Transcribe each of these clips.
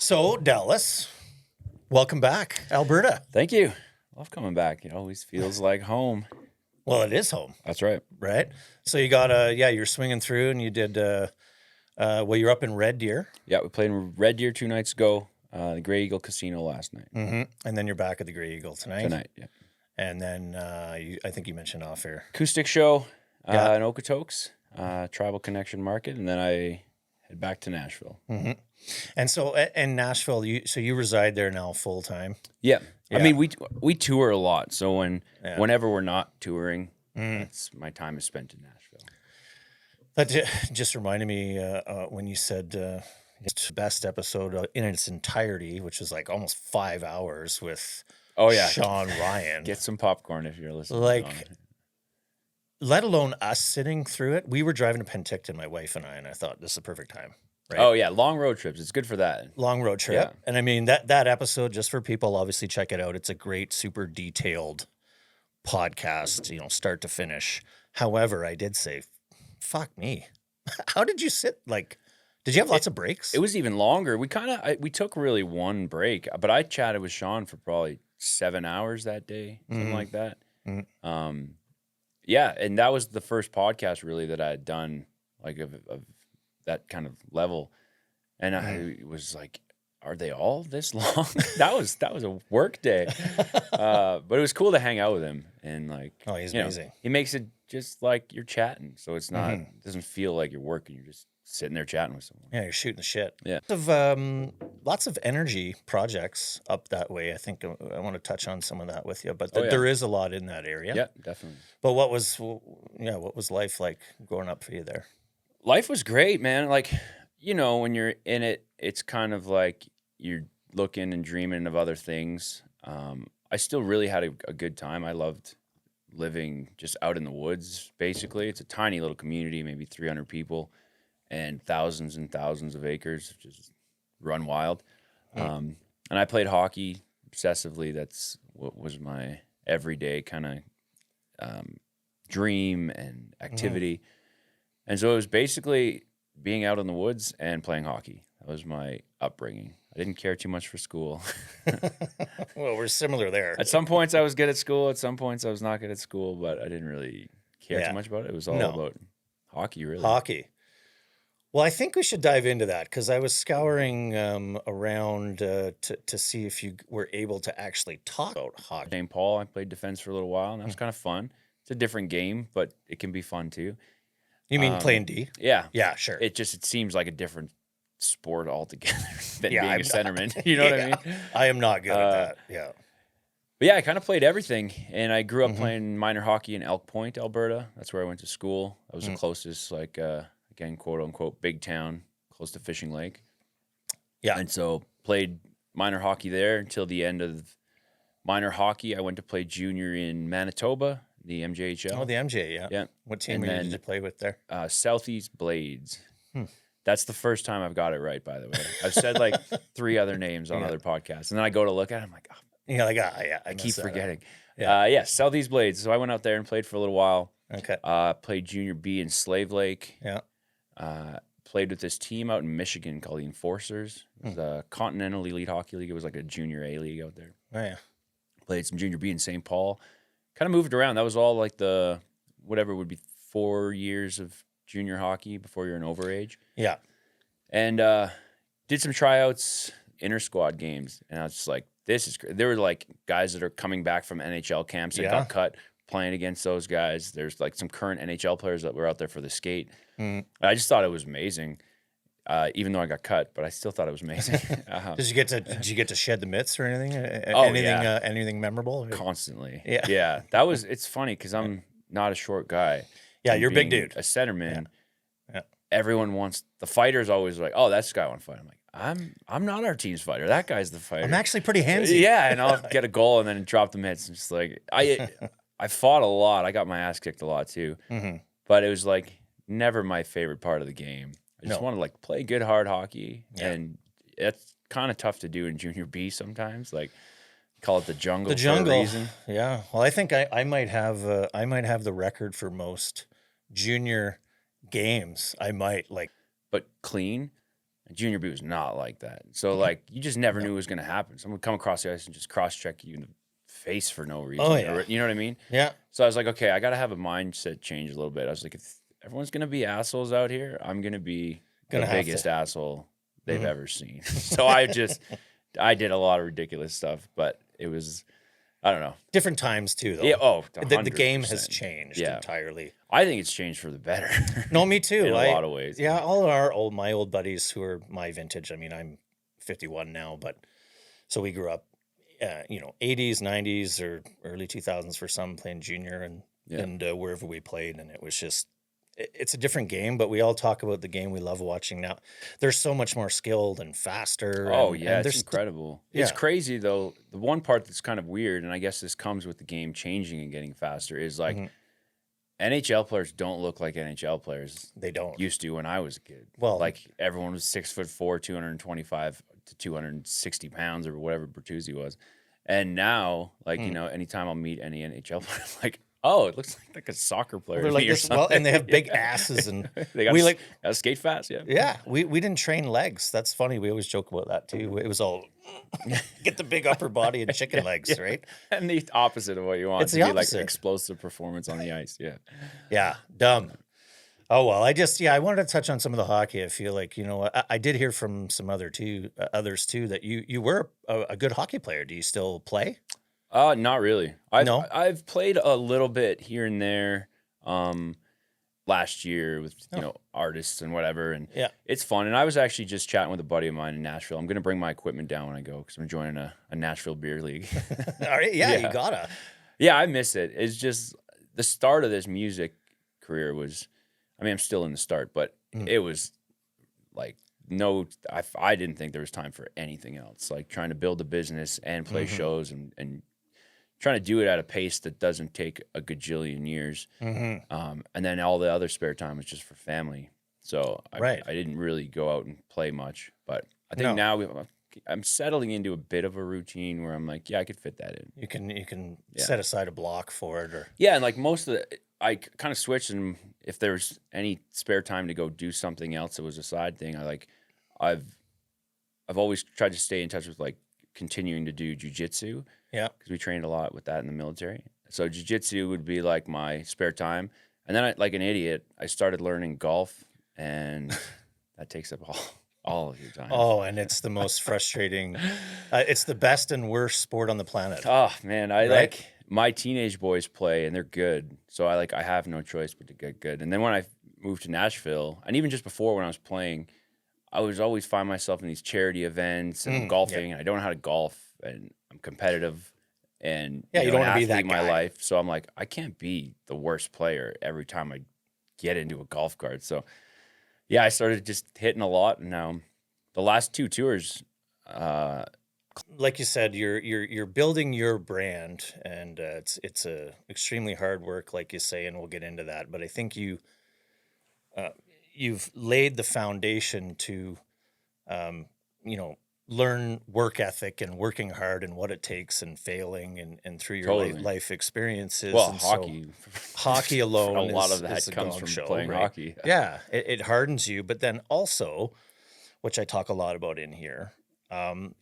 So, Dallas, welcome back, Alberta. Thank you. Love coming back. It always feels like home. Well, it is home, That's right. right? So you got you're swinging through, and you did. You're up in Red Deer. Yeah, we played in Red Deer 2 nights ago. The Grey Eagle Casino last night. And then you're back at the Grey Eagle tonight. Tonight, yeah. And then I think you mentioned off air. Acoustic show Yeah. in Okotoks, Tribal Connection Market, and then I head back to Nashville. And so, in Nashville, you reside there now full time. Yeah. Yeah. I mean, we tour a lot, so whenever we're not touring, that's my time is spent in Nashville. That just reminded me when you said it's the best episode in its entirety, which was like almost 5 hours with Shawn Ryan. Get some popcorn if you're listening. Like, let alone us sitting through it. We were driving to Penticton, my wife and I thought this is the perfect time. Right? Oh yeah, long road trips. It's good for that. Long road trip. Yeah. And I mean, that episode, just for people, obviously check it out. It's a great, super detailed podcast, start to finish. However, I did say, fuck me. How did you sit? Like, did you have lots of breaks? It was even longer. We took really one break, but I chatted with Shawn for probably 7 hours that day, something like that. Yeah, and that was the first podcast really that I had done, like of that kind of level, and I was like, "Are they all this long?" that was a work day, but it was cool to hang out with him and like. Oh, he's amazing. He makes it just like you're chatting, so it's not it doesn't feel like you're working. You're just sitting there chatting with someone. Yeah, you're shooting the shit. Yeah. Lots of energy projects up that way. I think I want to touch on some of that with you, but yeah. there is a lot in that area. Yeah, definitely. But what was life like growing up for you there? Life was great, man. Like, when you're in it, it's kind of like you're looking and dreaming of other things. I still really had a good time. I loved living just out in the woods, basically. It's a tiny little community, maybe 300 people, and thousands and thousands of acres, just run wild. And I played hockey obsessively. That's what was my everyday kind of dream and activity. And so it was basically being out in the woods and playing hockey. That was my upbringing. I didn't care too much for school. Well, we're similar there. At some points I was good at school. At some points I was not good at school, but I didn't really care too much about it. It was all about hockey, really. Hockey. Well, I think we should dive into that because I was scouring around to see if you were able to actually talk about hockey. St. Paul, I played defense for a little while, and that was kind of fun. It's a different game, but it can be fun too. You mean playing D? Yeah. Yeah, sure. It seems like a different sport altogether than being a centerman. You know what I mean? I am not good at that. Yeah. But yeah, I kind of played everything. And I grew up playing minor hockey in Elk Point, Alberta. That's where I went to school. That was the closest, like, again, quote unquote, big town, close to Fishing Lake. Yeah. And so played minor hockey there until the end of minor hockey. I went to play junior in Manitoba, the MJHL. Oh, the MJ, yeah. Yeah. What team did you play with there? Southeast Blades. That's the first time I've got it right, by the way. I've said like 3 other names on other podcasts, and then I go to look at it, I'm like, I keep forgetting. Yeah. Southeast Blades. So I went out there and played for a little while. Okay. Played junior B in Slave Lake. Yeah. Played with this team out in Michigan called the Enforcers. It was a Continental Elite Hockey League. It was like a junior A league out there. Oh, yeah. Played some junior B in St. Paul. Kind of moved around. That was all like the whatever would be 4 years of junior hockey before you're an overage. Yeah. And did some tryouts, inter squad games, and I was just like, this is great. There were like guys that are coming back from NHL camps that got cut playing against those guys. There's like some current NHL players that were out there for the skate. I just thought it was amazing, even though I got cut, but I still thought it was amazing. Did you get to shed the mitts or anything? Anything memorable? Constantly. Yeah. It's funny because I'm not a short guy. Yeah, And you're a big being dude. A centerman. Yeah. Everyone wants the fighters. Always like, oh, that's the guy I want to fight. I'm like, I'm not our team's fighter. That guy's the fighter. I'm actually pretty handsy. Yeah, and I'll get a goal and then drop the mitts. It's just like I fought a lot. I got my ass kicked a lot too. But it was like never my favorite part of the game. I just want to like play good hard hockey, and it's kind of tough to do in junior B sometimes. Like call it the jungle. The jungle. For a reason. Yeah. Well, I think I might have the record for most junior games. I might like. But clean. Junior B was not like that. So like you just never knew it was going to happen. Someone would come across the ice and just cross check you in the face for no reason. Oh, yeah. Or, you know what I mean? Yeah. So I was like, okay, I got to have a mindset change a little bit. I was like, if everyone's going to be assholes out here, I'm going to be the biggest asshole they've ever seen. So I did a lot of ridiculous stuff, but it was, I don't know. Different times too, though. Yeah. The game has changed Yeah. entirely. I think it's changed for the better. No, me too. In a lot of ways. Yeah, all of my old buddies who are my vintage. I mean, I'm 51 now, but so we grew up, 80s, 90s, or early 2000s for some, playing junior and wherever we played, and it was just. It's a different game, but we all talk about the game we love watching now. They're so much more skilled and faster. Oh, yeah, it's incredible. It's Yeah. crazy, though. The one part that's kind of weird, and I guess this comes with the game changing and getting faster, is like NHL players don't look like NHL players They don't. used to when I was a kid. Well, Like everyone was 6'4", 225 to 260 pounds or whatever Bertuzzi was. And now, like, anytime I'll meet any NHL player, I'm like, oh, it looks like a soccer player. they're like this, and they have big asses, and they gotta skate fast. Yeah. Yeah, we didn't train legs. That's funny. We always joke about that too. It was all get the big upper body and chicken legs, right? And the opposite of what you want. It's to the be opposite. Like explosive performance on the ice. Yeah. Yeah, dumb. Oh well, I wanted to touch on some of the hockey. I feel like I did hear from some others too that you were a good hockey player. Do you still play? Not really. No? I've played a little bit here and there last year with artists and whatever, and it's fun. And I was actually just chatting with a buddy of mine in Nashville. I'm gonna bring my equipment down when I go because I'm joining a Nashville beer league. All right, yeah, you gotta. Yeah, I miss it. It's just the start of this music career was. I mean, I'm still in the start, but it was like I didn't think there was time for anything else. Like trying to build a business and play shows and trying to do it at a pace that doesn't take a gajillion years. And then all the other spare time was just for family. So I didn't really go out and play much. But I think now I'm settling into a bit of a routine where I'm like, yeah, I could fit that in. You can set aside a block for it, or and like most of I kind of switched, and if there's any spare time to go do something else that was a side thing, I've always tried to stay in touch with like continuing to do jiu-jitsu. Yeah. Because we trained a lot with that in the military. So jiu-jitsu would be like my spare time. And then like an idiot, I started learning golf, and that takes up all of your time. Oh, and it's the most frustrating. It's the best and worst sport on the planet. Oh, man. Like my teenage boys play, and they're good. So I have no choice but to get good. And then when I moved to Nashville, and even just before when I was playing, I was always find myself in these charity events and golfing, and I don't know how to golf, and I'm competitive, and you don't want to be that in my guy. life. So I'm like, I can't be the worst player every time I get into a golf cart. So yeah, I started just hitting a lot, and now the last 2 tours. Like you said, you're building your brand, and it's a extremely hard work, like you say, and we'll get into that. But I think you've laid the foundation to, learn work ethic and working hard and what it takes and failing and through your life experiences. Well, and hockey, hockey alone, a lot is, of that is a comes gong from show, playing right? hockey. Yeah, it hardens you, but then also, which I talk a lot about in here.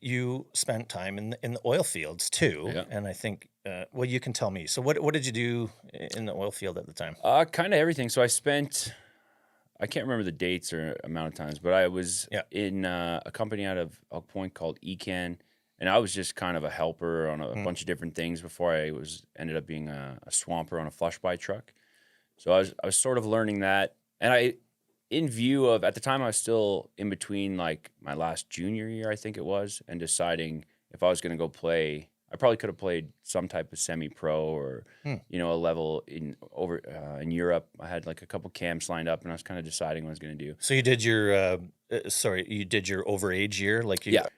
You spent time in the oil fields too, and I think, you can tell me. So, what did you do in the oil field at the time? Kind of everything. So I can't remember the dates or amount of times, but I was in a company out of Elk Point called ECAN, and I was just kind of a helper on a bunch of different things before I ended up being a swamper on a flush by truck. So I was sort of learning that, and in view of, at the time I was still in between like my last junior year, I think it was, and deciding if I was going to go play. I probably could have played some type of semi-pro or a level in Europe. I had like a couple camps lined up, and I was kind of deciding what I was going to do. So you did your you did your overage year, like at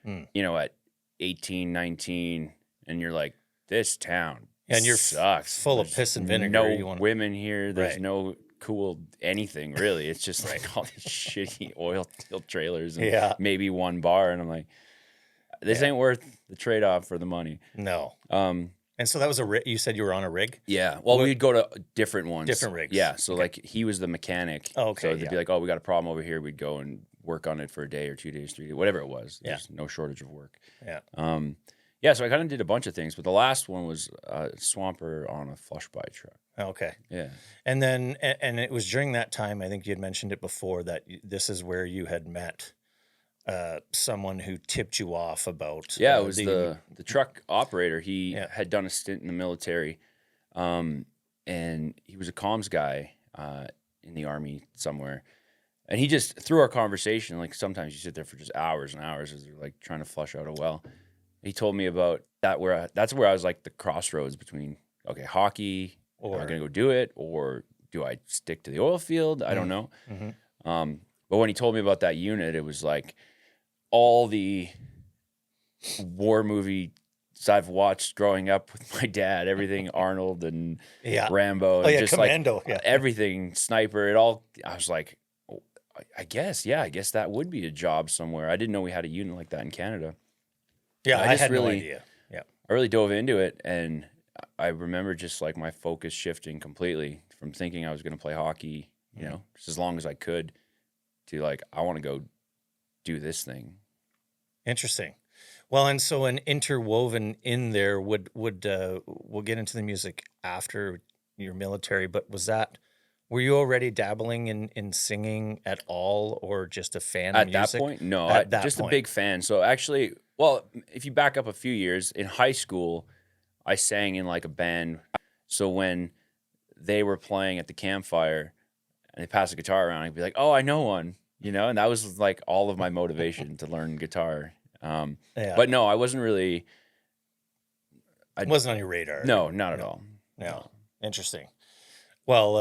18, 19, and you're like, this town and you're sucks. Full of piss and vinegar. No women here. There's no cool anything really. It's just like all these shitty oil field trailers and maybe one bar, and I'm like, this ain't worth the trade-off for the money. No. And so that was a rig. You said you were on a rig? Yeah. Well, we'd go to different ones. Different rigs. Yeah. So like he was the mechanic. Oh, okay. So they'd be like, oh, we got a problem over here. We'd go and work on it for a day or 2 days, 3 days, whatever it was. Yeah. There's no shortage of work. Yeah. Yeah, so I kind of did a bunch of things, but the last one was swamper on a flush by truck. Okay. Yeah. And then, and it was during that time, I think you had mentioned it before, that this is where you had met someone who tipped you off about. Yeah, it was the truck operator. He had done a stint in the military, and he was a comms guy in the Army somewhere. And he just, through our conversation, like sometimes you sit there for just hours and hours as you're like trying to flush out a well. He told me about that, that's where I was like the crossroads between, okay, hockey, am I going to go do it, or do I stick to the oil field? I don't know. Mm-hmm. But when he told me about that unit, it was like all the war movies I've watched growing up with my dad, everything Arnold and Rambo, and just Commando, like everything, sniper, it all. I was like, oh, I guess that would be a job somewhere. I didn't know we had a unit like that in Canada. Yeah, I had no idea. Yeah, I really dove into it, and I remember just like my focus shifting completely from thinking I was going to play hockey, you know, just as long as I could, to like, I want to go do this thing. Interesting. Well, and so an interwoven in there would we'll get into the music after your military, but were you already dabbling in singing at all, or just a fan of music? At that point? No, just a big fan. So actually, well, if you back up a few years, in high school, I sang in like a band. So when they were playing at the campfire and they passed the guitar around, I'd be like, oh, I know one, you know? And that was like all of my motivation to learn guitar. But no, I wasn't really. It wasn't on your radar. No, not at all. No. Interesting. Well,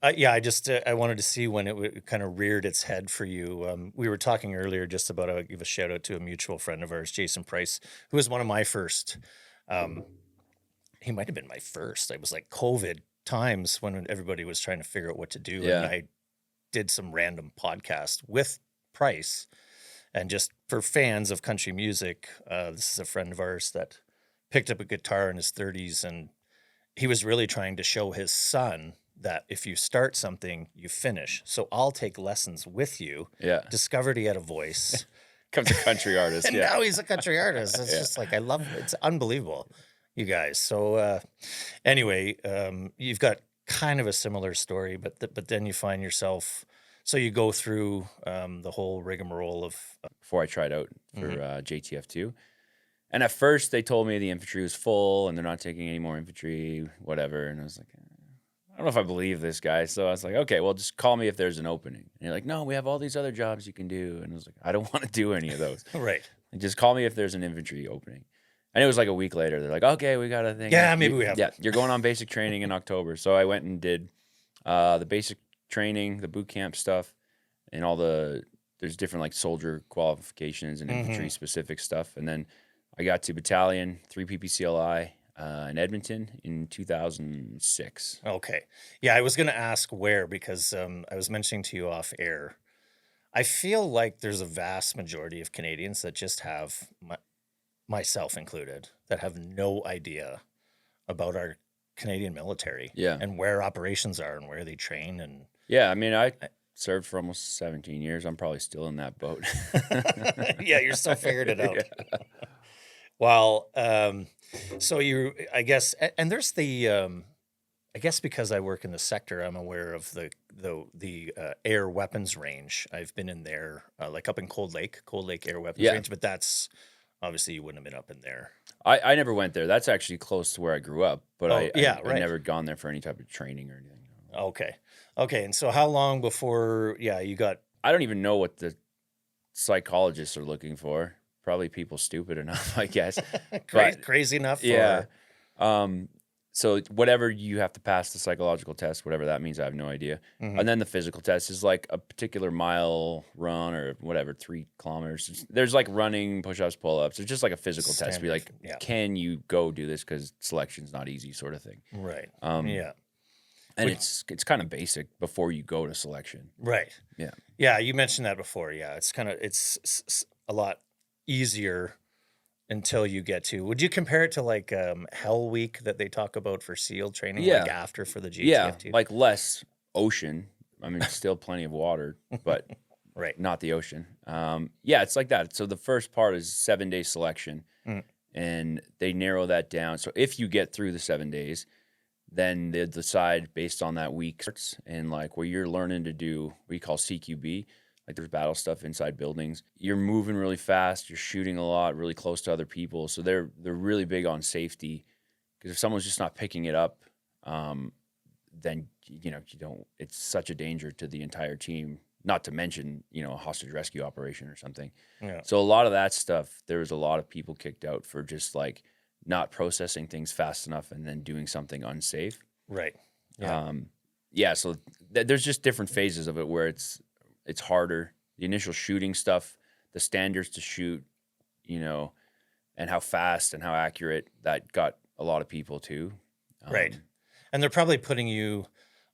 I wanted to see when it kind of reared its head for you. We were talking earlier just about, I'll give a shout out to a mutual friend of ours, Jason Price, who was one of my first. He might have been my first. It was like COVID times when everybody was trying to figure out what to do. Yeah. And I did some random podcast with Price. And just for fans of country music, this is a friend of ours that picked up a guitar in his 30s, and he was really trying to show his son that if you start something, you finish. So I'll take lessons with you. Yeah. Discovered he had a voice. Comes a country artist. And now he's a country artist. It's just like, I love it. It's unbelievable, you guys. So anyway, you've got kind of a similar story, but then you find yourself, so you go through the whole rigmarole of... Before I tried out for JTF2. And at first they told me the infantry was full and they're not taking any more infantry, whatever. And I was like, I don't know if I believe this guy. So I was like, okay, well, just call me if there's an opening. And you're like, no, we have all these other jobs you can do. And I was like, I don't want to do any of those. Right. And just call me if there's an infantry opening. And it was like a week later. They're like, okay, we got a thing. Yeah, maybe we have. Yeah, you're going on basic training in October. So I went and did the basic training, the boot camp stuff, and there's different like soldier qualifications and infantry specific stuff. And then I got to battalion, 3 PPCLI in Edmonton in 2006. Okay. Yeah, I was going to ask where, because I was mentioning to you off air, I feel like there's a vast majority of Canadians that just have, myself included, that have no idea about our Canadian military and where operations are and where they train. And yeah, I mean, I served for almost 17 years. I'm probably still in that boat. Yeah, you're still figuring it out. Yeah. Well, so I guess, and there's I guess because I work in the sector, I'm aware of the air weapons range. I've been in there, like up in Cold Lake Air Weapons Range, but that's obviously you wouldn't have been up in there. I never went there. That's actually close to where I grew up, but I never gone there for any type of training or anything. Okay. And so how long before, you got... I don't even know what the psychologists are looking for. Probably people stupid enough, I guess. Crazy enough? Yeah. So whatever you have to pass the psychological test, whatever that means, I have no idea. And then the physical test is like a particular mile run or whatever, 3 kilometers. There's like running, push-ups, pull-ups. It's just like a physical test to be like, can you go do this? Because selection's not easy sort of thing. Right. And it's kind of basic before you go to selection. Right. Yeah. Yeah, you mentioned that before. Yeah, it's a lot easier until you get to... Would you compare it to like Hell Week that they talk about for SEAL training, like after for the GTF2? Yeah, like less ocean. I mean, still plenty of water, but Right. not the ocean. Yeah, it's like that. So the first part is 7-day selection, Mm. and they narrow that down. So if you get through the 7 days, then they decide based on that week, and like where you're learning to do what you call CQB, like there's battle stuff inside buildings. You're moving really fast, you're shooting a lot, really close to other people. So they're really big on safety, because if someone's just not picking it up, then you don't. It's such a danger to the entire team. Not to mention, a hostage rescue operation or something. Yeah. So a lot of that stuff, there was a lot of people kicked out for just like not processing things fast enough and then doing something unsafe. Right. Yeah. Yeah. So there's just different phases of it where it's harder. The initial shooting stuff, the standards to shoot, and how fast and how accurate, that got a lot of people too. Right. And they're probably putting you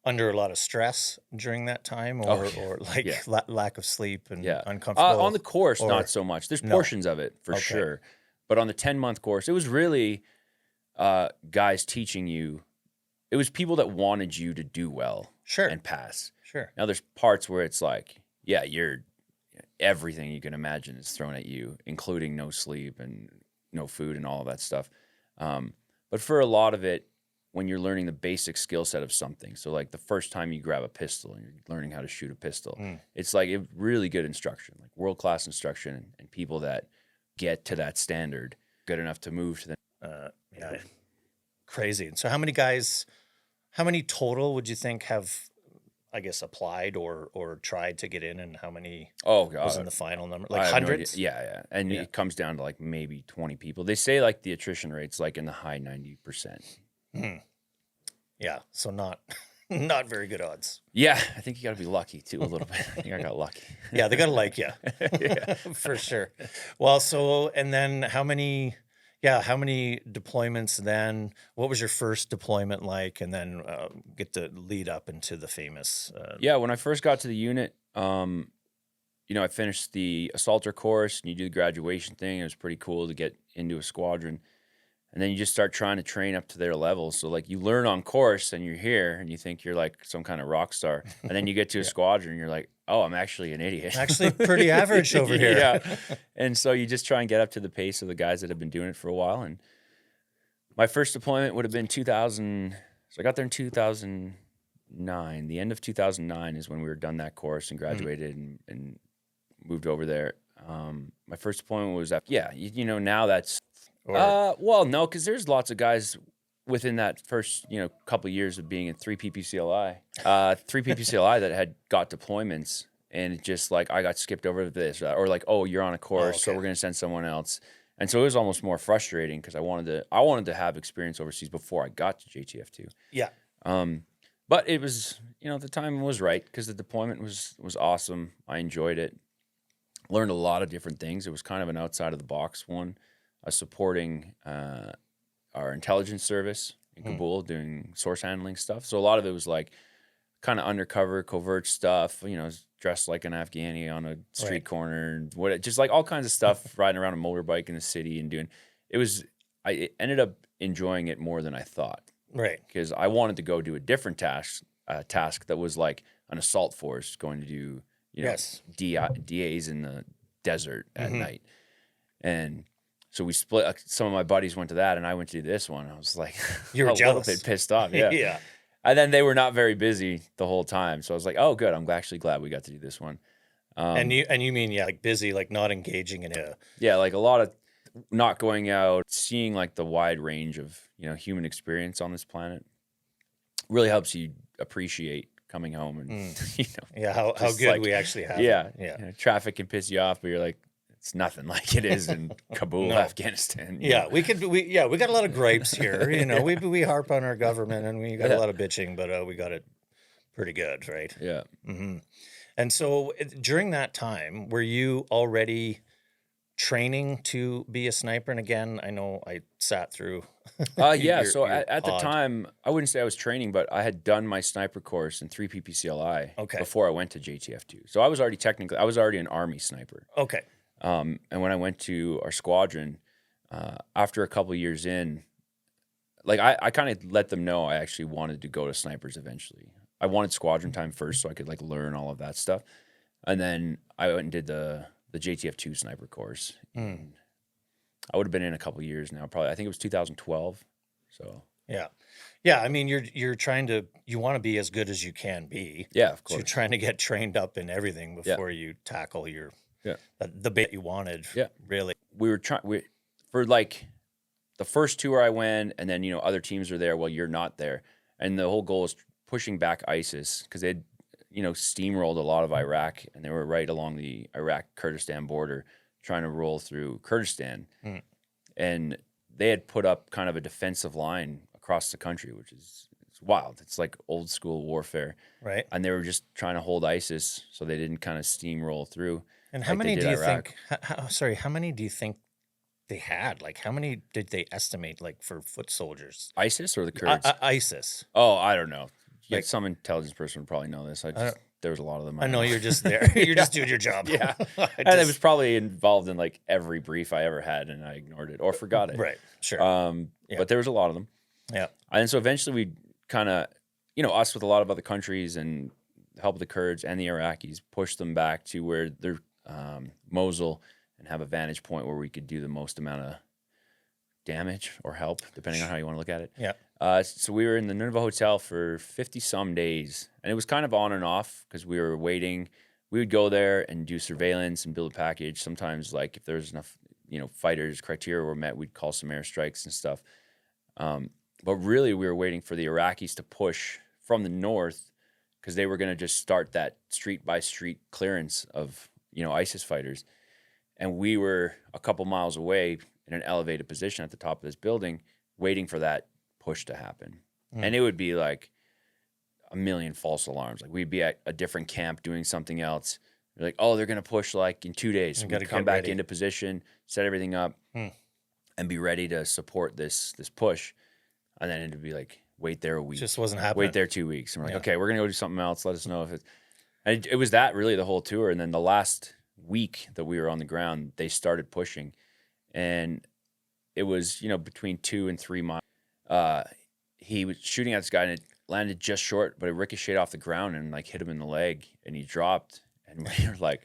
under a lot of stress during that time, or like lack of sleep and uncomfortable. On the course, not so much. There's portions of it for sure. But on the 10-month course, it was really guys teaching you. It was people that wanted you to do well and pass. Sure. Now there's parts where it's like, everything you can imagine is thrown at you, including no sleep and no food and all of that stuff. But for a lot of it, when you're learning the basic skill set of something, so like the first time you grab a pistol and you're learning how to shoot a pistol, it's like a really good instruction, like world-class instruction, and people that get to that standard, good enough to move to the... Crazy. So how many total would you think have, I guess, applied or tried to get in, and how many was in the final number? Like hundreds? No, yeah. And it comes down to like maybe 20 people. They say like the attrition rate's like in the high 90%. Yeah, so not very good odds. Yeah, I think you got to be lucky too a little bit. I think I got lucky. Yeah, they got to like you. For sure. Well, so, and then how many deployments then? What was your first deployment like? And then get to lead up into the famous... when I first got to the unit, I finished the assaulter course, and you do the graduation thing. It was pretty cool to get into a squadron. And then you just start trying to train up to their level. So like you learn on course and you're here and you think you're like some kind of rock star. And then you get to a squadron and you're like, oh, I'm actually an idiot. Actually pretty average over here. Yeah. And so you just try and get up to the pace of the guys that have been doing it for a while. And my first deployment would have been 2000. So I got there in 2009. The end of 2009 is when we were done that course and graduated and moved over there. My first deployment was now that's... well, no, because there's lots of guys within that first, couple of years of being in 3 PPCLI that had got deployments, and it just like I got skipped over this, or like, oh, you're on a course, so we're gonna send someone else, and so it was almost more frustrating because I wanted to have experience overseas before I got to JTF2. Yeah. But it was, the time was right because the deployment was awesome. I enjoyed it, learned a lot of different things. It was kind of an outside of the box one. Supporting our intelligence service in Kabul, doing source handling stuff. So a lot of it was like kind of undercover, covert stuff. Dressed like an Afghani on a street corner, and just like all kinds of stuff. Riding around a motorbike in the city and doing. I ended up enjoying it more than I thought. Right. Because I wanted to go do a different task that was like an assault force going to do d.e.is in the desert at night, and. So we split. Some of my buddies went to that, and I went to this one. I was like, you were jealous, little bit pissed off. Yeah. Yeah. And then they were not very busy the whole time, so I was like, oh, good. I'm actually glad we got to do this one. And you mean like busy, like not engaging in a like a lot of not going out, seeing like the wide range of human experience on this planet really helps you appreciate coming home and how good like, we actually have. Yeah. Traffic can piss you off, but you're like. It's nothing like it is in Kabul, Afghanistan. Yeah, we got a lot of gripes here. We harp on our government and we got a lot of bitching, but we got it pretty good, right? Yeah. Mm-hmm. And so during that time, were you already training to be a sniper? And again, I know I sat through. So at the time, I wouldn't say I was training, but I had done my sniper course in 3 PPCLI before I went to JTF2. So I was already an Army sniper. Okay. And when I went to our squadron, after a couple of years in, like I kind of let them know I actually wanted to go to snipers eventually. I wanted squadron time first so I could like learn all of that stuff. And then I went and did the JTF2 sniper course. Mm. I would have been in a couple of years now, probably. I think it was 2012. So Yeah. Yeah. I mean, you want to be as good as you can be. yeah, of So you're course. trying to get trained up in everything Yeah. before you tackle your, Yeah. the bit you wanted. Yeah. Really. We were trying, for like the first tour I went, and then, other teams are there while you're not there. And the whole goal is pushing back ISIS because they'd, steamrolled a lot of Iraq, and they were right along the Iraq-Kurdistan border trying to roll through Kurdistan. Mm. And they had put up kind of a defensive line across the country, which is it's wild. It's like old school warfare. Right. And they were just trying to hold ISIS so they didn't kind of steamroll through. And how like they many did do you Iraq. think, how many do you think they had? Like, how many did they estimate, like, for foot soldiers? ISIS or the Kurds? ISIS. Oh, I don't know. Yeah, Like- some intelligence person would probably know this. There was a lot of them. I know don't you're just there. You're just doing your job. Yeah. And it was probably involved in like every brief I ever had, and I ignored it or forgot it. Right. Sure. Yeah. But there was a lot of them. Yeah. And so eventually we kind of, us with a lot of other countries and help the Kurds and the Iraqis push them back to where they're Mosul and have a vantage point where we could do the most amount of damage or help, depending on how you want to look at it. Yeah. So we were in the Nineveh Hotel for 50-some days, and it was kind of on and off because we were waiting. We would go there and do surveillance and build a package. Sometimes, like, if there was enough, fighters, criteria were met, we'd call some airstrikes and stuff. But really, we were waiting for the Iraqis to push from the north because they were going to just start that street-by-street clearance of, ISIS fighters. And we were a couple miles away in an elevated position at the top of this building waiting for that push to happen. And it would be like a million false alarms. Like, we'd be at a different camp doing something else. They're like, oh, they're going to push like in 2 days. So we'd come back into position, set everything up, and be ready to support this push. And then it'd be like, wait there a week. Just wasn't happening. Wait there 2 weeks. And we're like, okay, we're going to go do something else. Let us know if it's... And it was that really the whole tour. And then the last week that we were on the ground, they started pushing. And it was, between 2 and 3 miles. He was shooting at this guy, and it landed just short, but it ricocheted off the ground and like hit him in the leg, and he dropped. And we were like,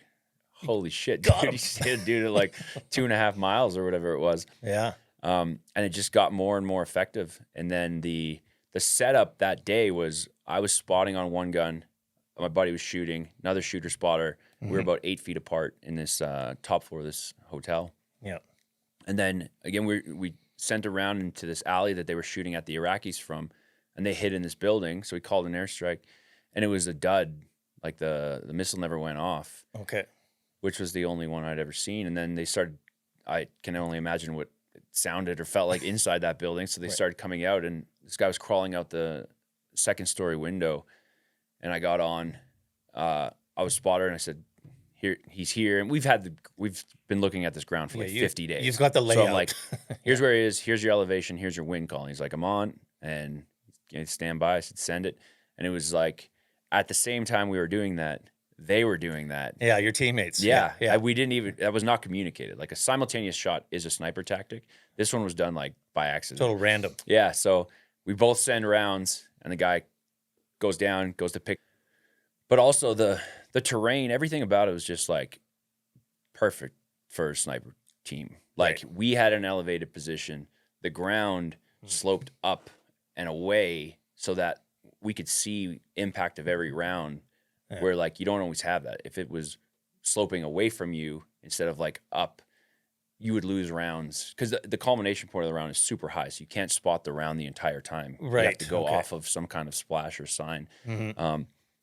holy shit, dude. He hit a dude at like 2.5 miles or whatever it was. Yeah. And it just got more and more effective. And then the setup that day was I was spotting on one gun. My buddy was shooting, another shooter spotter. We were about 8 feet apart in this top floor of this hotel. Yeah. And then again, we sent around into this alley that they were shooting at the Iraqis from, and they hid in this building. So we called an airstrike, and it was a dud. Like the missile never went off. Okay. Which was the only one I'd ever seen. And then they started, I can only imagine what it sounded or felt like inside that building. So they started coming out, and this guy was crawling out the second story window, and I got on. I was spotter, and I said, "Here, he's here." And we've been looking at this ground for like 50 days. You've got the layout. So I'm like, "Here's where he is. Here's your elevation. Here's your wind calling." He's like, "I'm on," and stand by. I said, "Send it." And it was like at the same time we were doing that, they were doing that. Yeah, your teammates. Yeah. Yeah. We didn't even, that was not communicated. Like, a simultaneous shot is a sniper tactic. This one was done like by accident. Total random. Yeah. So we both send rounds, and the guy goes down, goes to pick. But also the terrain, everything about it was just like perfect for a sniper team. Like, we had an elevated position. The ground sloped up and away so that we could see impact of every round. Yeah. Where like you don't always have that. If it was sloping away from you instead of like up, you would lose rounds because the culmination point of the round is super high, so you can't spot the round the entire time. Right. You have to go off of some kind of splash or sign.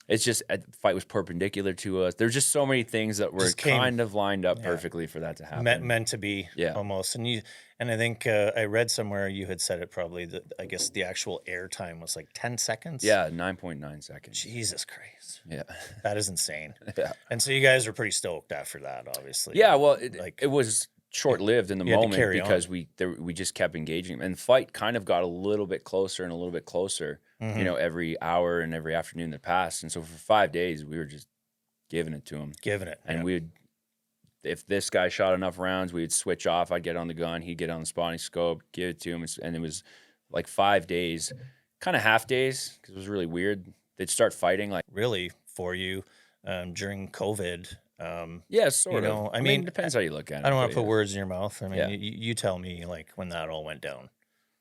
It's just the fight was perpendicular to us. There's just so many things that were kind of lined up perfectly for that to happen. Meant to be, almost. And I think I read somewhere you had said it probably that I guess the actual air time was like 10 seconds. Yeah, 9.9 seconds. Jesus Christ. Yeah. That is insane. Yeah. And so you guys were pretty stoked after that, obviously. Yeah, well, it was short-lived in the moment because we just kept engaging, and the fight kind of got a little bit closer and a little bit closer, every hour and every afternoon that passed. And so for 5 days, we were just giving it to him. And if this guy shot enough rounds, we'd switch off. I'd get on the gun, he'd get on the spotting scope, give it to him. And it was like 5 days, kind of half days, because it was really weird. They'd start fighting like really for you. during COVID. Yeah, sort of. I I mean, mean, it depends how you look at it. I don't want but to put yeah. words in your mouth. I mean, Yeah. you tell me like when that all went down.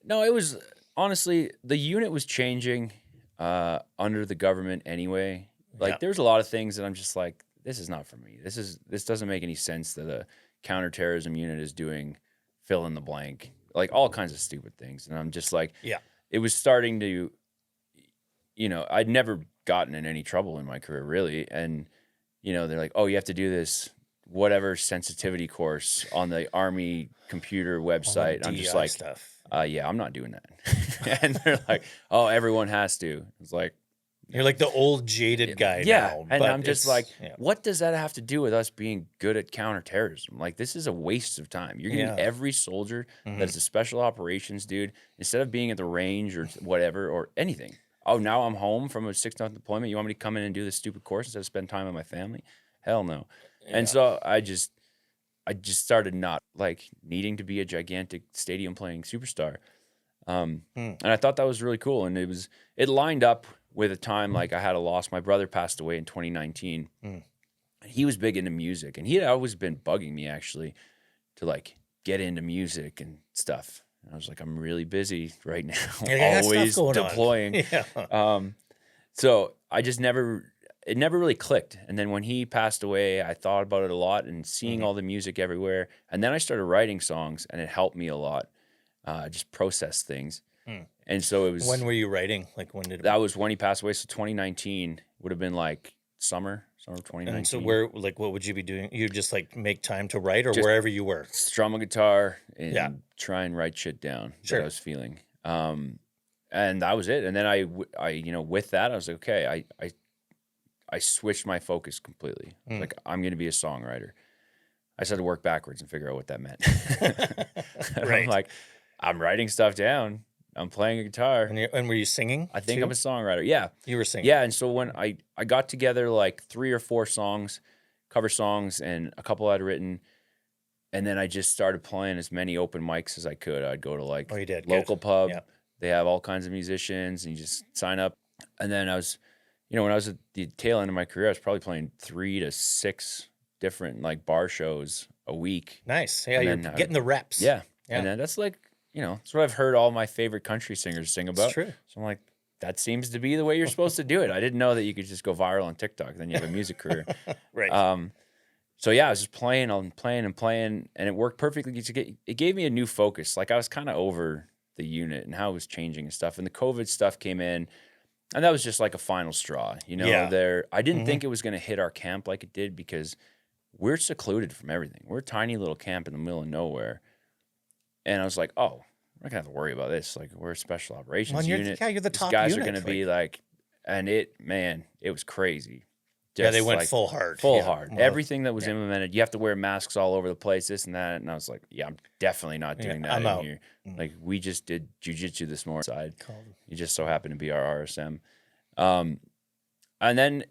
No, it was honestly the unit was changing under the government anyway. Like Yeah. there's a lot of things that I'm just like, this is not for me. This doesn't make any sense that a counterterrorism unit is doing fill in the blank, like all kinds of stupid things. And I'm just like, Yeah. it was starting to, I'd never gotten in any trouble in my career really, and they're like, oh, you have to do this whatever sensitivity course on the Army computer All that website. And I'm just DEI like, stuff. yeah, I'm not doing that. And they're like, oh, everyone has to. It's like, You're like the old jaded guy yeah. now. And but I'm just it's- like, yeah. what does that have to do with us being good at counterterrorism? Like, this is a waste of time. You're getting Yeah. every soldier Mhm. that's a special operations dude, instead of being at the range or whatever or anything. Oh, now I'm home from a 6-month deployment. You want me to come in and do this stupid course instead of spend time with my family? Hell no. Yeah. And so I just started not like needing to be a gigantic stadium playing superstar. And I thought that was really cool. And it lined up with a time like I had a loss. My brother passed away in 2019. He was big into music, and he had always been bugging me actually to like get into music and stuff. And I was like, I'm really busy right now, Yeah, I got stuff always going on. deploying. Yeah. So I just it never really clicked. And then when he passed away, I thought about it a lot and seeing all the music everywhere. And then I started writing songs, and it helped me a lot, just process things. And so it was. When were you writing? Like when did That was when he passed away. So 2019 would have been like summer of 2019. And so what would you be doing? You just like make time to write or Just- wherever you were? Strum a guitar and Yeah. try and write shit down Sure. that I was feeling. And that was it. And then I with that, I was like, okay, I switched my focus completely. Like, I'm going to be a songwriter. I started to work backwards and figure out what that meant. And Right. I'm like, I'm writing stuff down. I'm playing a guitar. And were you singing? I think too? I'm a songwriter. Yeah. You were singing. Yeah. And so when I got together like 3 or 4 songs, cover songs, and a couple I'd written, and then I just started playing as many open mics as I could. I'd go to like Oh, you did. Good. local pub. Yeah. They have all kinds of musicians, and you just sign up. And then I was, when I was at the tail end of my career, I was probably playing 3 to 6 different like bar shows a week. Nice. Yeah, And you're then getting the reps. Yeah. Yeah. And then that's like, that's what I've heard all my favorite country singers sing about. It's true. So I'm like, that seems to be the way you're supposed to do it. I didn't know that you could just go viral on TikTok, then you have a music career. Right. So yeah, I was just playing and it worked perfectly. It gave me a new focus. Like I was kind of over the unit and how it was changing and stuff. And the COVID stuff came in, and that was just like a final straw. Yeah. I didn't think it was going to hit our camp like it did, because we're secluded from everything. We're a tiny little camp in the middle of nowhere. And I was like, oh, we're not gonna have to worry about this. Like, we're a special operations Well, unit. you're the These top guys are unit, gonna be like, and it was crazy. Yeah, they Just went like, full hard. full Yeah. hard. Well, Everything that was implemented, you have to wear masks all over the place, this and that. And I was like, yeah, I'm definitely not doing that I'm in out. here. Like, we just did jujitsu this morning. Side, Called- you just so happened to be our RSM. And then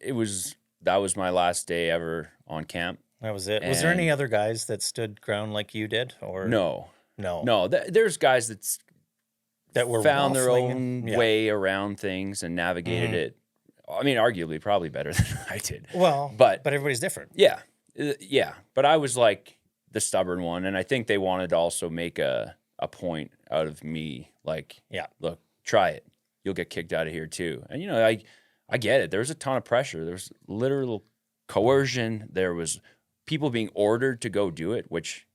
that was my last day ever on camp. That was it. Was there any And- other guys that stood ground like you did, or No, no, there's guys that were found their waffling? own Yeah. way around things and navigated it. I mean, arguably, probably better than I did. Well, But- but everybody's different. Yeah, yeah. But I was like the stubborn one, and I think they wanted to also make a point out of me. Like, Yeah. look, try it. You'll get kicked out of here too. And I get it. There was a ton of pressure. There was literal coercion. There was people being ordered to go do it, which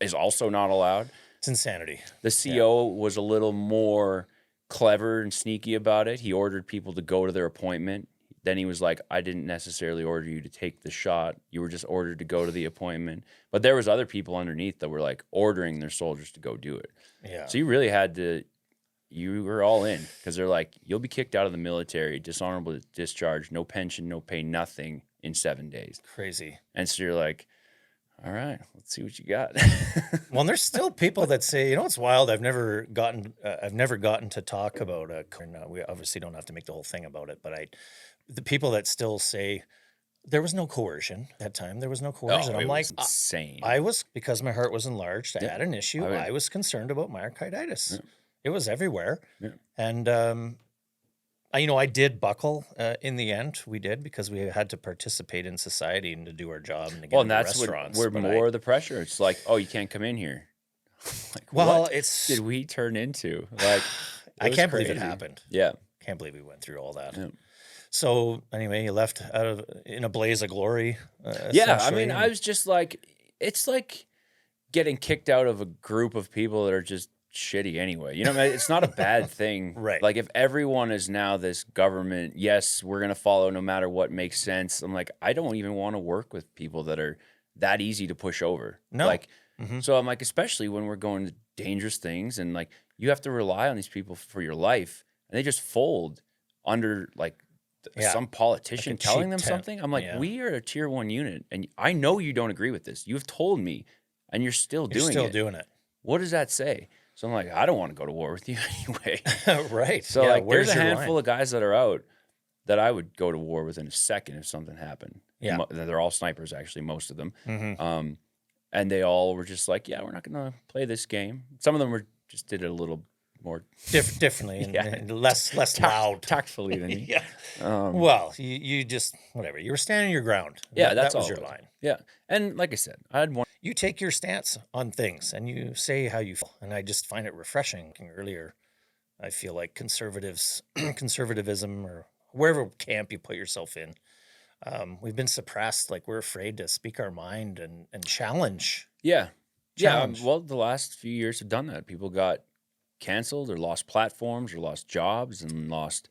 is also not allowed. It's insanity. The CO was a little more clever and sneaky about it. He ordered people to go to their appointment. Then he was like, I didn't necessarily order you to take the shot. You were just ordered to go to the appointment. But there was other people underneath that were like ordering their soldiers to go do it. Yeah. So you really you were all in, because they're like, you'll be kicked out of the military, dishonorable discharge, no pension, no pay, nothing in 7 days. Crazy. And so you're like, all right, let's see what you got. Well, and there's still people that say, it's wild. I've never gotten to talk about we obviously don't have to make the whole thing about it, but the people that still say there was no coercion at that time. There was no coercion. Oh, I'm it like, was insane. I was, because my heart was enlarged. I Yeah. had an issue. I mean- I was concerned about myocarditis. Yeah. It was everywhere. Yeah. And I did buckle in the end. We did because we had to participate in society and to do our job and to get Well, and into that's restaurants. where But more of the pressure. It's like, oh, you can't come in here. Like, well, what it's did we turn into? Like, I it was can't believe it crazy. happened. Yeah. Can't believe we went through all that. Yeah. So anyway, you left in a blaze of glory. Yeah, I essentially, mean, I was just like, it's like getting kicked out of a group of people that are just shitty anyway. You know, it's not a bad thing. Right. Like, if everyone is now this government, yes, we're going to follow no matter what makes sense. I'm like, I don't even want to work with people that are that easy to push over. No. Like, Mhm. so I'm like, especially when we're going to dangerous things and like you have to rely on these people for your life and they just fold under like Yeah. some politician Like a telling cheap them tent. something. I'm like, Yeah. we are a tier 1 unit and I know you don't agree with this. You've told me and you're still You're doing still it. doing it. What does that say? So I'm like, I don't want to go to war with you anyway. Right. So yeah, like, where's there's a your handful line? of guys that are out that I would go to war with in a second if something happened. Yeah. They're all snipers, actually, most of them. Mm-hmm. And they all were just like, yeah, we're not going to play this game. Some of them were just did it a little more Differently and, Yeah. and less loud. tactfully than me. Yeah. Well, you just whatever. You were standing your ground. Yeah, that that's was all your it was. line. Yeah. And like I said, I had one. You take your stance on things and you say how you feel, and I just find it refreshing. Earlier, I feel like conservatism, or wherever camp you put yourself in, we've been suppressed. Like we're afraid to speak our mind and challenge. Yeah. Challenge. Yeah. Well, the last few years have done that. People got canceled or lost platforms or lost jobs and lost,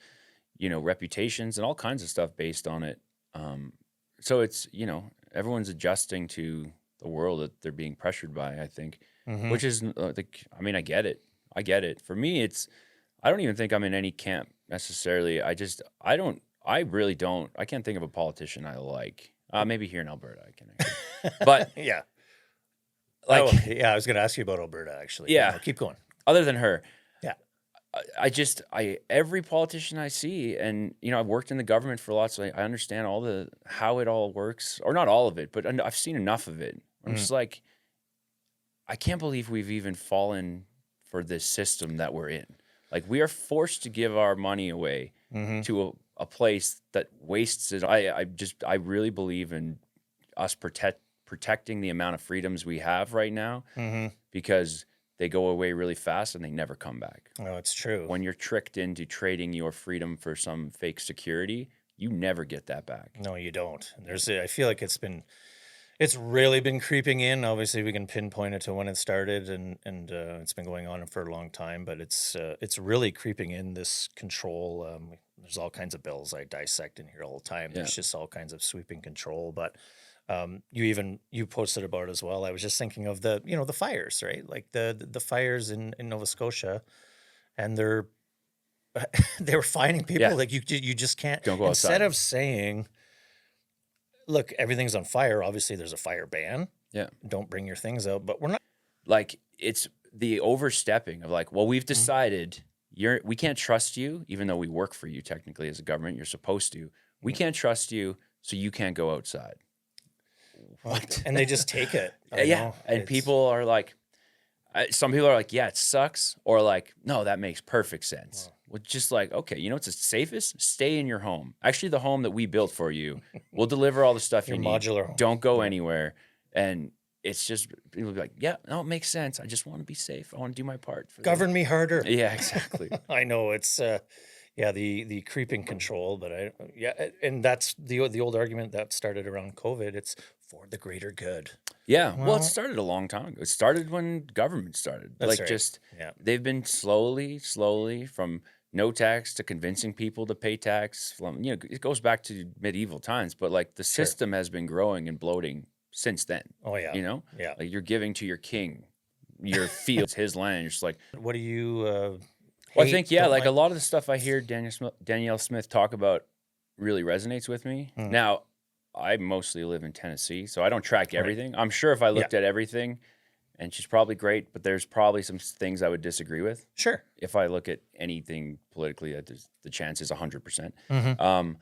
reputations and all kinds of stuff based on it. So it's, everyone's adjusting to the world that they're being pressured by, I think, Mhm. which is I mean, I get it. I get it. For me, I don't even think I'm in any camp necessarily. I really don't. I can't think of a politician I like. Maybe here in Alberta, I can. But yeah. like, Yeah, I was going to ask you about Alberta actually. Yeah. No, keep going. other than her, Yeah. every politician I see, and I've worked in the government for lots, so I understand how it all works, or not all of it, but I've seen enough of it. I'm just like, I can't believe we've even fallen for this system that we're in. Like, we are forced to give our money away to a place that wastes it. I really believe in us protecting the amount of freedoms we have right now, because they go away really fast and they never come back. Oh, it's true. When you're tricked into trading your freedom for some fake security, you never get that back. No, you don't. I feel like it's really been creeping in. Obviously, we can pinpoint it to when it started, and it's been going on for a long time. But it's really creeping in, this control. There's all kinds of bills I dissect in here all the time. There's just all kinds of sweeping control. But you posted about it as well. I was just thinking of the fires, right? Like the fires in Nova Scotia, and they were fining people. Yeah. Like you just can't. Don't go Instead outside. of saying, look, everything's on fire. Obviously, there's a fire ban. Yeah. Don't bring your things out. But we're not. Like, it's the overstepping of like, well, we've decided we can't trust you, even though we work for you technically as a government. You're supposed to. We can't trust you, so you can't go outside. What? And they just take it. Yeah. And people are like, some people are like, yeah, it sucks. Or like, no, that makes perfect sense. Well, just like, okay, what's the safest? Stay in your home. Actually, the home that we built for you. We'll deliver all the stuff you need. Modular home. Don't go anywhere. And it's just, people be like, yeah, no, it makes sense. I just want to be safe. I want to do my part. Govern me harder. Yeah, exactly. I know it's the creeping control, but and that's the old argument that started around COVID. It's for the greater good. Yeah, well, it started a long time ago. It started when government started. That's like, right. They've been slowly from no tax to convincing people to pay tax. From, it goes back to medieval times, but like the system has been growing and bloating since then. Oh yeah. Yeah. Like, you're giving to your king, your fields, his land. You're just like, what do you? Well, I think, like a lot of the stuff I hear Danielle Smith talk about really resonates with me. Now, I mostly live in Tennessee, so I don't track everything. I'm sure if I looked at everything, and she's probably great, but there's probably some things I would disagree with. Sure. If I look at anything politically, the chance is 100%.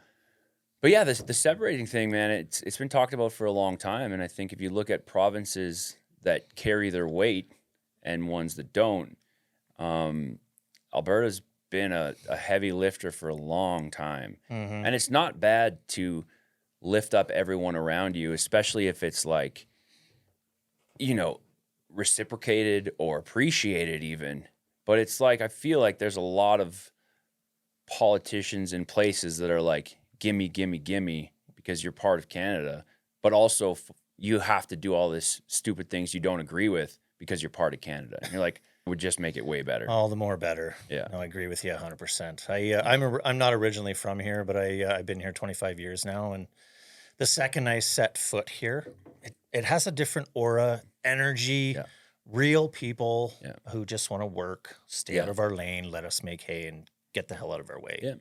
But yeah, the separating thing, man, it's been talked about for a long time, and I think if you look at provinces that carry their weight and ones that don't, Alberta's been a heavy lifter for a long time. Mm-hmm. And it's not bad to lift up everyone around you, especially if it's like, you know, reciprocated or appreciated even. But it's like, I feel like there's a lot of politicians in places that are like, gimme, gimme, gimme, because you're part of Canada. But also you have to do all this stupid things you don't agree with because you're part of Canada. And you're like, it would just make it way better. All the more better. Yeah. No, I agree with you 100%. I'm not originally from here, but I've been here 25 years now. And the second I set foot here, it has a different aura, energy, real people who just want to work, stay out of our lane, let us make hay and get the hell out of our way. Yeah.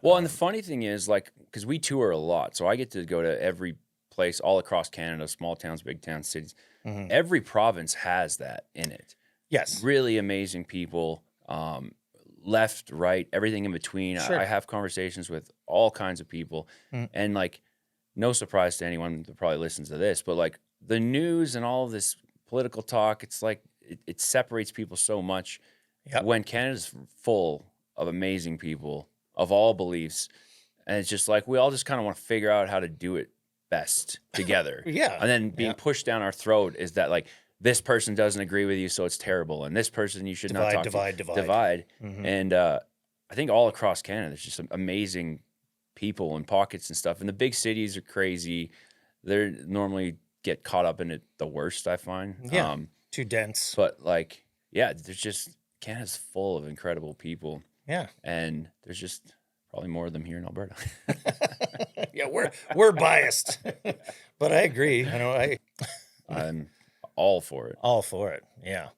Well, and the funny thing is, like, because we tour a lot, so I get to go to every place all across Canada, small towns, big towns, cities. Mm-hmm. Every province has that in it. Yes. Really amazing people, left, right, everything in between. Sure. I have conversations with all kinds of people. Mm-hmm. And, like, no surprise to anyone that probably listens to this, but, like, the news and all of this political talk, it's like it separates people so much. Yep. When Canada's full of amazing people of all beliefs, and it's just like we all just kind of want to figure out how to do it best together. Yeah. And then being pushed down our throat is that, like, this person doesn't agree with you, so it's terrible, and this person you should not talk to. Divide. Mm-hmm. And I think all across Canada, there's just some amazing people and pockets and stuff. And the big cities are crazy. They're normally get caught up in it the worst, I find. Yeah. Too dense. But, like, yeah, there's just Canada's full of incredible people. Yeah. And there's just probably more of them here in Alberta. Yeah, we're biased. But I agree. I'm all for it. All for it. Yeah.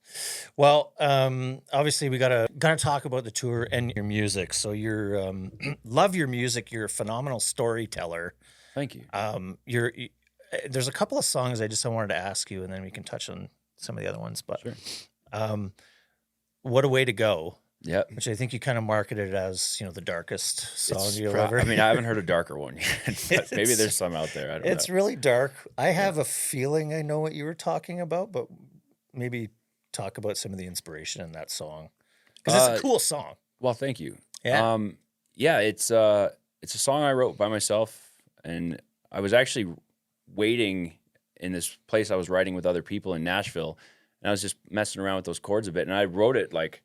Well, obviously we gotta talk about the tour and your music. So you're love your music. You're a phenomenal storyteller. Thank you. There's a couple of songs I wanted to ask you, and then we can touch on some of the other ones. But sure. What a Way to Go. Yep. Which I think you kind of marketed as, the darkest song you'll ever. I mean, I haven't heard a darker one yet. But maybe there's some out there. I don't know. It's really dark. I have a feeling I know what you were talking about, but maybe talk about some of the inspiration in that song, because it's a cool song. Well, thank you. Yeah. It's a song I wrote by myself, and I was actually waiting in this place I was writing with other people in Nashville, and I was just messing around with those chords a bit, and I wrote it like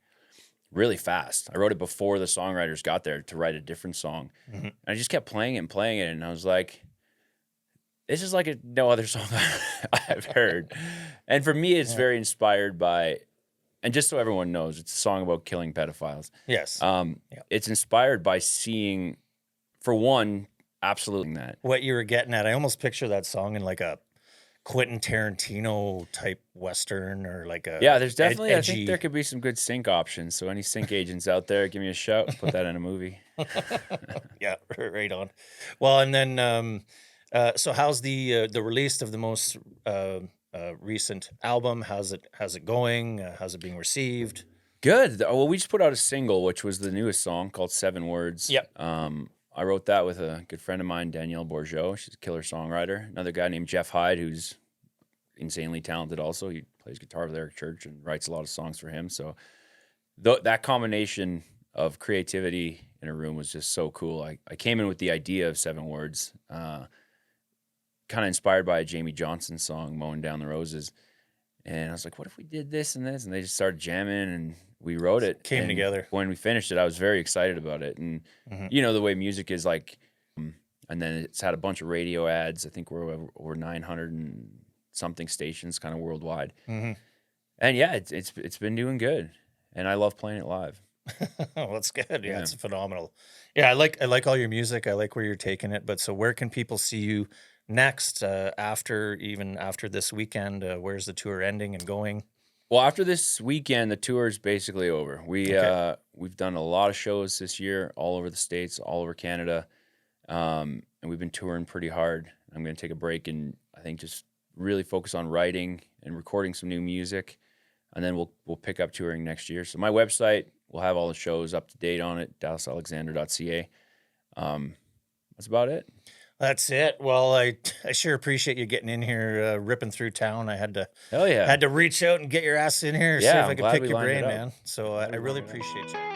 really fast. I wrote it before the songwriters got there to write a different song. Mm-hmm. And I just kept playing it, and I was like, this is like no other song I've heard. And for me, it's very inspired by, and just so everyone knows, it's a song about killing pedophiles. Yes. It's inspired by seeing, for one, absolutely that. What you were getting at, I almost picture that song in like a Quentin Tarantino type Western, or like a there's definitely I think there could be some good sync options. So any sync agents out there, give me a shout. Put that in a movie. Yeah, right on. Well, and then so how's the release of the most recent album? How's it going? How's it being received? Good. Well, we just put out a single, which was the newest song called 7 Words. Yep. I wrote that with a good friend of mine, Danielle Bourgeau. She's a killer songwriter. Another guy named Jeff Hyde, who's insanely talented also. He plays guitar with Eric Church and writes a lot of songs for him. So that combination of creativity in a room was just so cool. I came in with the idea of 7 Words, kind of inspired by a Jamie Johnson song, Mowing Down the Roses. And I was like, what if we did this and this? And they just started jamming, and we wrote it. Came together. When we finished it, I was very excited about it. And, the way music is like, and then it's had a bunch of radio ads. I think we're over 900 and something stations kind of worldwide. Mm-hmm. And yeah, it's been doing good. And I love playing it live. Well, that's good. Yeah, it's phenomenal. Yeah, I like all your music. I like where you're taking it. But so where can people see you next, after this weekend? Where's the tour ending and going? Well, after this weekend, the tour is basically over. We've done a lot of shows this year, all over the States, all over Canada, and we've been touring pretty hard. I'm going to take a break and I think just really focus on writing and recording some new music, and then we'll pick up touring next year. So my website will have all the shows up to date on it, dallasalexander.ca. That's about it. That's it. Well, I sure appreciate you getting in here, ripping through town. I had to reach out and get your ass in here, see if I could pick your brain, man. So I really appreciate you.